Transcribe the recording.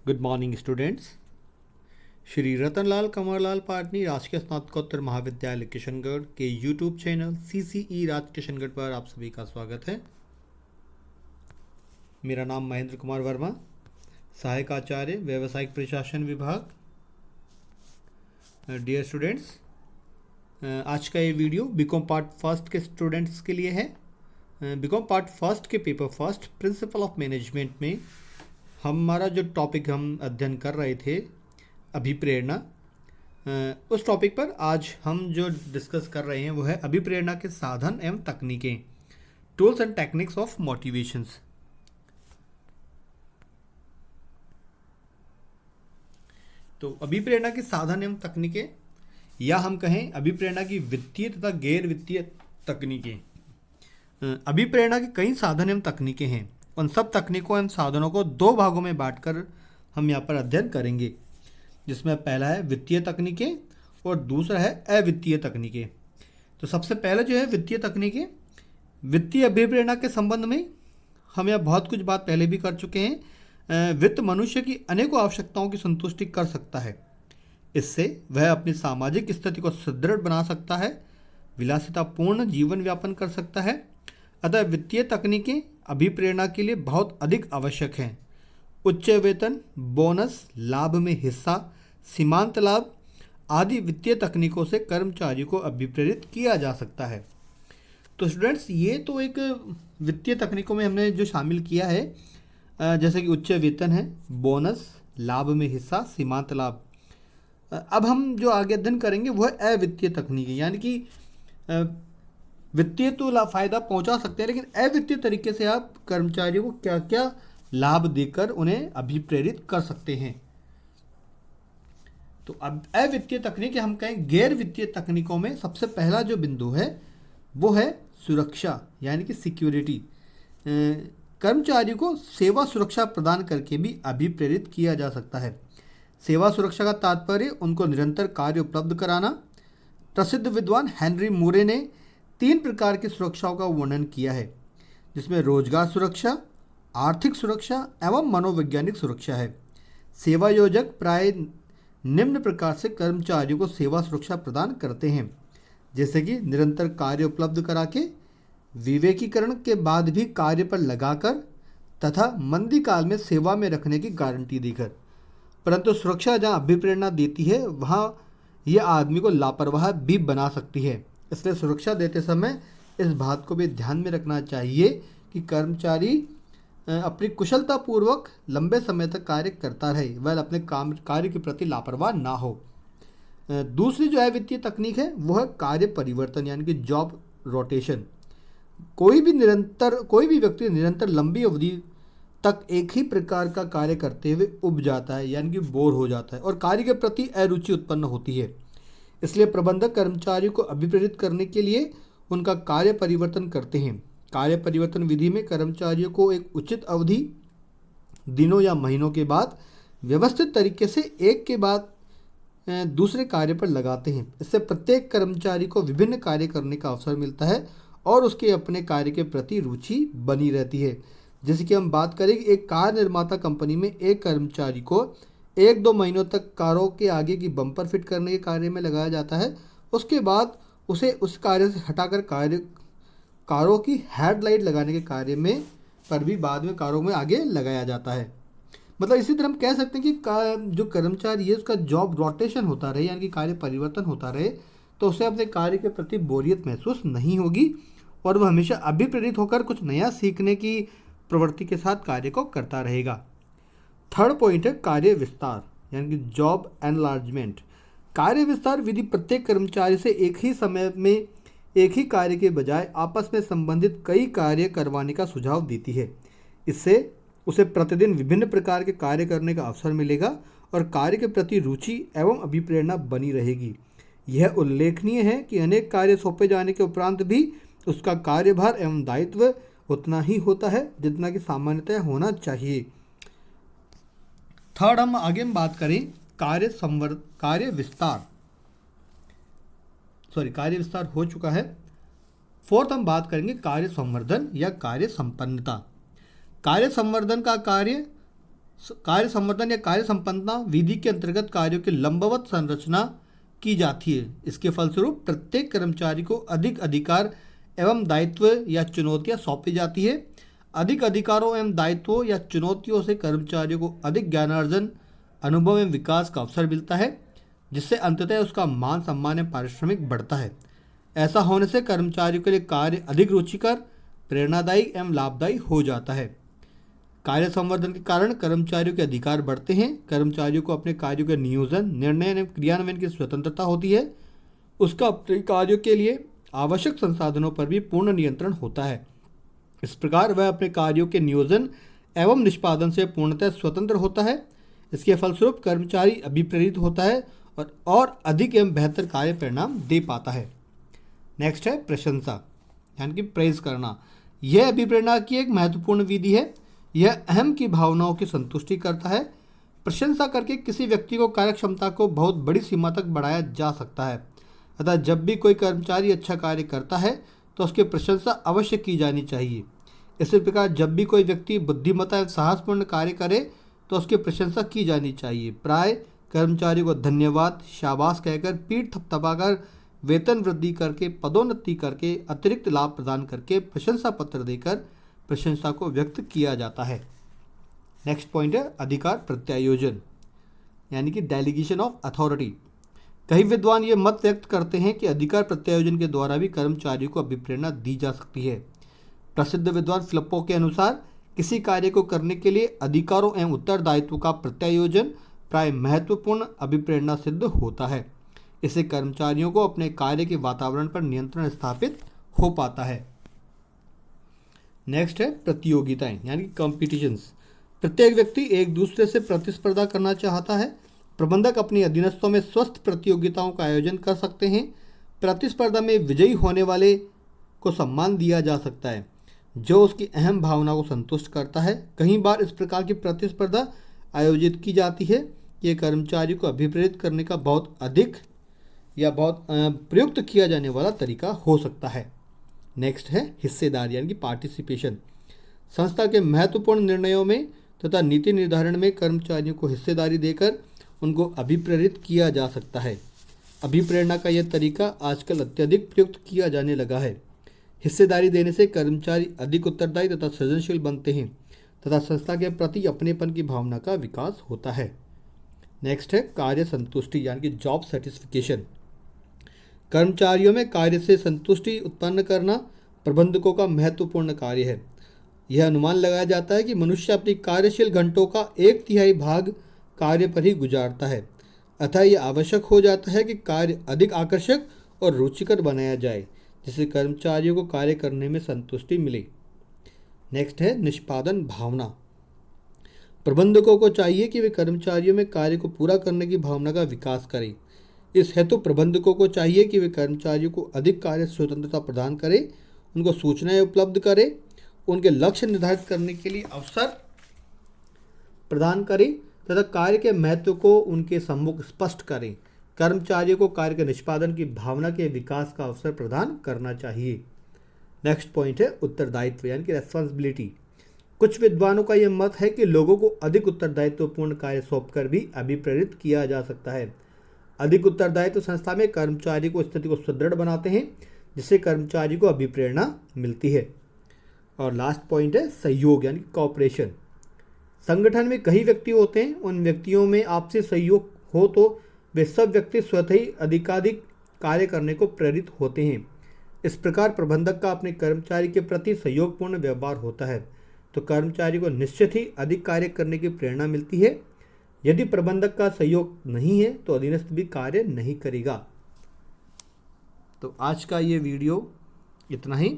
Good morning students. Shri Ratanlal Kanwarlal Patni राजकीय स्नातकोत्तर महाविद्यालय किशनगढ़ के YouTube channel CCE Raj Kishangarh पर आप सभी का स्वागत है। मेरा नाम महेंद्र कुमार वर्मा, सहायक आचार्य व्यावसायिक प्रशासन विभाग। डियर स्टूडेंट्स, आज का ये वीडियो बीकॉम पार्ट फर्स्ट के स्टूडेंट्स के लिए है। बीकॉम पार्ट फर्स्ट के paper first principle of management में हमारा जो टॉपिक हम अध्ययन कर रहे थे अभिप्रेरणा, उस टॉपिक पर आज हम जो डिस्कस कर रहे हैं वो है अभिप्रेरणा के साधन एवं तकनीकें, tools and techniques of motivations. तो अभिप्रेरणा के साधन एवं तकनीकें, या हम कहें अभिप्रेरणा की वित्तीय तथा गैर वित्तीय तकनीकें। अभिप्रेरणा के कई साधन एवं तकनीकें हैं। उन सब तकनीकों एवं साधनों को दो भागों में बांटकर हम यहाँ पर अध्ययन करेंगे, जिसमें पहला है वित्तीय तकनीकें और दूसरा है अवित्तीय तकनीकें। तो सबसे पहले जो है वित्तीय तकनीकें। वित्तीय अभिप्रेरणा के संबंध में हम यहाँ बहुत कुछ बात पहले भी कर चुके हैं। वित्त मनुष्य की अनेकों आवश्यकताओं की संतुष्टि कर सकता है। इससे वह अपनी सामाजिक स्थिति को सुदृढ़ बना सकता है, विलासितापूर्ण जीवन यापन कर सकता है। अतः वित्तीय तकनीकें अभिप्रेरणा के लिए बहुत अधिक आवश्यक हैं। उच्च वेतन, बोनस, लाभ में हिस्सा, सीमांत लाभ आदि वित्तीय तकनीकों से कर्मचारी को अभिप्रेरित किया जा सकता है। तो स्टूडेंट्स, ये तो एक वित्तीय तकनीकों में हमने जो शामिल किया है, जैसे कि उच्च वेतन है, बोनस, लाभ में हिस्सा, सीमांत लाभ। अब हम जो आगे अध्ययन करेंगे वह है अवित्तीय तकनीकी, यानी कि वित्तीय तो फायदा पहुंचा सकते हैं, लेकिन अवित्तीय तरीके से आप कर्मचारियों को क्या क्या लाभ देकर उन्हें अभिप्रेरित कर सकते हैं। तो अब अवित्तीय तकनीक, हम कहें गैर वित्तीय तकनीकों में सबसे पहला जो बिंदु है वो है सुरक्षा, यानी कि सिक्योरिटी। कर्मचारी को सेवा सुरक्षा प्रदान करके भी अभिप्रेरित किया जा सकता है। सेवा सुरक्षा का तात्पर्य उनको निरंतर कार्य उपलब्ध कराना। प्रसिद्ध विद्वान हेनरी मूरे ने 3 प्रकार की सुरक्षाओं का वर्णन किया है, जिसमें रोजगार सुरक्षा, आर्थिक सुरक्षा एवं मनोवैज्ञानिक सुरक्षा है। सेवा योजक प्राय निम्न प्रकार से कर्मचारियों को सेवा सुरक्षा प्रदान करते हैं, जैसे कि निरंतर कार्य उपलब्ध करा के, विवेकीकरण के बाद भी कार्य पर लगाकर तथा मंदी काल में सेवा में रखने की गारंटी देकर। परंतु सुरक्षा जहाँ अभिप्रेरणा देती है वहाँ यह आदमी को लापरवाह भी बना सकती है। इसलिए सुरक्षा देते समय इस बात को भी ध्यान में रखना चाहिए कि कर्मचारी अपनी कुशलतापूर्वक लंबे समय तक कार्य करता रहे, वह अपने कार्य के प्रति लापरवाह ना हो। दूसरी जो है वित्तीय तकनीक है वो है कार्य परिवर्तन, यानी कि जॉब रोटेशन। कोई भी व्यक्ति निरंतर लंबी अवधि तक एक ही प्रकार का कार्य करते हुए उब जाता है, यानी कि बोर हो जाता है और कार्य के प्रति अरुचि उत्पन्न होती है। इसलिए प्रबंधक कर्मचारियों को अभिप्रेरित करने के लिए उनका कार्य परिवर्तन करते हैं। कार्य परिवर्तन विधि में कर्मचारियों को एक उचित अवधि, दिनों या महीनों के बाद व्यवस्थित तरीके से एक के बाद दूसरे कार्य पर लगाते हैं। इससे प्रत्येक कर्मचारी को विभिन्न कार्य करने का अवसर मिलता है और उसके अपने कार्य के प्रति रुचि बनी रहती है। जैसे कि हम बात करें कि एक कार निर्माता कंपनी में एक कर्मचारी को 1-2 महीनों तक कारों के आगे की बम्पर फिट करने के कार्य में लगाया जाता है। उसके बाद उसे उस कार्य से हटाकर कारों की हेडलाइट लगाने के कार्य में पर भी बाद में कारों में आगे लगाया जाता है। मतलब इसी तरह हम कह सकते हैं कि जो कर्मचारी है उसका जॉब रोटेशन होता रहे, यानी कि कार्य परिवर्तन होता रहे, तो उसे अपने कार्य के प्रति बोरियत महसूस नहीं होगी और वह हमेशा अभिप्रेरित होकर कुछ नया सीखने की प्रवृत्ति के साथ कार्य को करता रहेगा। थर्ड पॉइंट है कार्य विस्तार, यानी कि जॉब एनलार्जमेंट। कार्य विस्तार विधि प्रत्येक कर्मचारी से एक ही समय में एक ही कार्य के बजाय आपस में संबंधित कई कार्य करवाने का सुझाव देती है। इससे उसे प्रतिदिन विभिन्न प्रकार के कार्य करने का अवसर मिलेगा और कार्य के प्रति रुचि एवं अभिप्रेरणा बनी रहेगी। यह उल्लेखनीय है कि अनेक कार्य सौंपे जाने के उपरांत भी उसका कार्यभार एवं दायित्व उतना ही होता है जितना कि सामान्यतः होना चाहिए। थर्ड, हम आगे बात करें कार्य विस्तार हो चुका है। फोर्थ, हम बात करेंगे कार्य संवर्धन या कार्य संपन्नता। कार्य संवर्धन का कार्य कार्य संवर्धन या कार्य संपन्नता विधि के अंतर्गत कार्यों की लंबवत संरचना की जाती है। इसके फलस्वरूप प्रत्येक कर्मचारी को अधिक अधिकार एवं दायित्व या चुनौतियां सौंपी जाती है। अधिक अधिकारों एवं दायित्वों या चुनौतियों से कर्मचारियों को अधिक ज्ञानार्जन, अनुभव एवं विकास का अवसर मिलता है, जिससे अंततः उसका मान सम्मान एवं पारिश्रमिक बढ़ता है। ऐसा होने से कर्मचारियों के लिए कार्य अधिक रुचिकर, प्रेरणादायी एवं लाभदायी हो जाता है। कार्य संवर्धन के कारण कर्मचारियों के अधिकार बढ़ते हैं। कर्मचारियों को अपने कार्यों के नियोजन, निर्णय एवं क्रियान्वयन की स्वतंत्रता होती है। उसका अपने कार्यों के लिए आवश्यक संसाधनों पर भी पूर्ण नियंत्रण होता है। इस प्रकार वह अपने कार्यों के नियोजन एवं निष्पादन से पूर्णतः स्वतंत्र होता है। इसके फलस्वरूप कर्मचारी अभिप्रेरित होता है और अधिक एवं बेहतर कार्य परिणाम दे पाता है। नेक्स्ट है प्रशंसा, यानी कि प्रेज करना। यह अभिप्रेरणा की एक महत्वपूर्ण विधि है। यह अहम की भावनाओं की संतुष्टि करता है। प्रशंसा करके किसी व्यक्ति को कार्य क्षमता को बहुत बड़ी सीमा तक बढ़ाया जा सकता है। अतः जब भी कोई कर्मचारी अच्छा कार्य करता है तो उसकी प्रशंसा अवश्य की जानी चाहिए। इसी प्रकार जब भी कोई व्यक्ति बुद्धिमत्ता एवं साहसपूर्ण कार्य करे तो उसकी प्रशंसा की जानी चाहिए। प्राय कर्मचारी को धन्यवाद, शाबाश कहकर, पीठ थपथपाकर, वेतन वृद्धि करके, पदोन्नति करके, अतिरिक्त लाभ प्रदान करके, प्रशंसा पत्र देकर प्रशंसा को व्यक्त किया जाता है। नेक्स्ट पॉइंट है अधिकार प्रत्यायोजन, यानी कि डेलीगेशन ऑफ अथॉरिटी। कई विद्वान ये मत व्यक्त करते हैं कि अधिकार प्रत्यायोजन के द्वारा भी कर्मचारियों को अभिप्रेरणा दी जा सकती है। प्रसिद्ध विद्वान फिलिप्पो के अनुसार किसी कार्य को करने के लिए अधिकारों एवं उत्तरदायित्व का प्रत्यायोजन प्राय महत्वपूर्ण अभिप्रेरणा सिद्ध होता है। इससे कर्मचारियों को अपने कार्य के वातावरण पर नियंत्रण स्थापित हो पाता है। नेक्स्ट है प्रतियोगिताएं, यानी कॉम्पिटिशन्स। प्रत्येक व्यक्ति एक दूसरे से प्रतिस्पर्धा करना चाहता है। प्रबंधक अपनी अधीनस्थों में स्वस्थ प्रतियोगिताओं का आयोजन कर सकते हैं। प्रतिस्पर्धा में विजयी होने वाले को सम्मान दिया जा सकता है, जो उसकी अहम भावना को संतुष्ट करता है। कई बार इस प्रकार की प्रतिस्पर्धा आयोजित की जाती है। ये कर्मचारी को अभिप्रेरित करने का बहुत अधिक या बहुत प्रयुक्त किया जाने वाला तरीका हो सकता है। नेक्स्ट है हिस्सेदारी, यानी कि पार्टिसिपेशन। संस्था के महत्वपूर्ण निर्णयों में तथा नीति निर्धारण में कर्मचारियों को हिस्सेदारी देकर उनको अभिप्रेरित किया जा सकता है। अभिप्रेरणा का यह तरीका आजकल अत्यधिक प्रयुक्त किया जाने लगा है। हिस्सेदारी देने से कर्मचारी अधिक उत्तरदायी तथा सृजनशील बनते हैं तथा संस्था के प्रति अपनेपन की भावना का विकास होता है। नेक्स्ट है कार्य संतुष्टि, यानी कि जॉब सेटिस्फिकेशन। कर्मचारियों में कार्य से संतुष्टि उत्पन्न करना प्रबंधकों का महत्वपूर्ण कार्य है। यह अनुमान लगाया जाता है कि मनुष्य अपनी कार्यशील घंटों का 1/3 भाग कार्य पर ही गुजारता है। अतः यह आवश्यक हो जाता है कि कार्य अधिक आकर्षक और रुचिकर बनाया जाए, जिससे कर्मचारियों को कार्य करने में संतुष्टि मिले। नेक्स्ट है निष्पादन भावना। प्रबंधकों को चाहिए कि वे कर्मचारियों में कार्य को पूरा करने की भावना का विकास करें। इस हेतु प्रबंधकों को चाहिए कि वे कर्मचारियों को अधिक कार्य स्वतंत्रता प्रदान करें, उनको सूचनाएं उपलब्ध करें, उनके लक्ष्य निर्धारित करने के लिए अवसर प्रदान करें तथा कार्य के महत्व को उनके सम्मुख स्पष्ट करें। कर्मचारियों को कार्य के निष्पादन की भावना के विकास का अवसर प्रदान करना चाहिए। नेक्स्ट पॉइंट है उत्तरदायित्व, यानी कि रेस्पॉन्सिबिलिटी। कुछ विद्वानों का यह मत है कि लोगों को अधिक उत्तरदायित्वपूर्ण कार्य सौंपकर भी अभिप्रेरित किया जा सकता है। अधिक उत्तरदायित्व संस्था में कर्मचारी को स्थिति को सुदृढ़ बनाते हैं, जिससे कर्मचारी को अभिप्रेरणा मिलती है। और लास्ट पॉइंट है सहयोग, यानी कोऑपरेशन। संगठन में कई व्यक्ति होते हैं, उन व्यक्तियों में आपसी सहयोग हो तो वे सब व्यक्ति स्वतः ही अधिकाधिक कार्य करने को प्रेरित होते हैं। इस प्रकार प्रबंधक का अपने कर्मचारी के प्रति सहयोगपूर्ण व्यवहार होता है तो कर्मचारी को निश्चित ही अधिक कार्य करने की प्रेरणा मिलती है। यदि प्रबंधक का सहयोग नहीं है तो अधीनस्थ भी कार्य नहीं करेगा। तो आज का ये वीडियो इतना ही।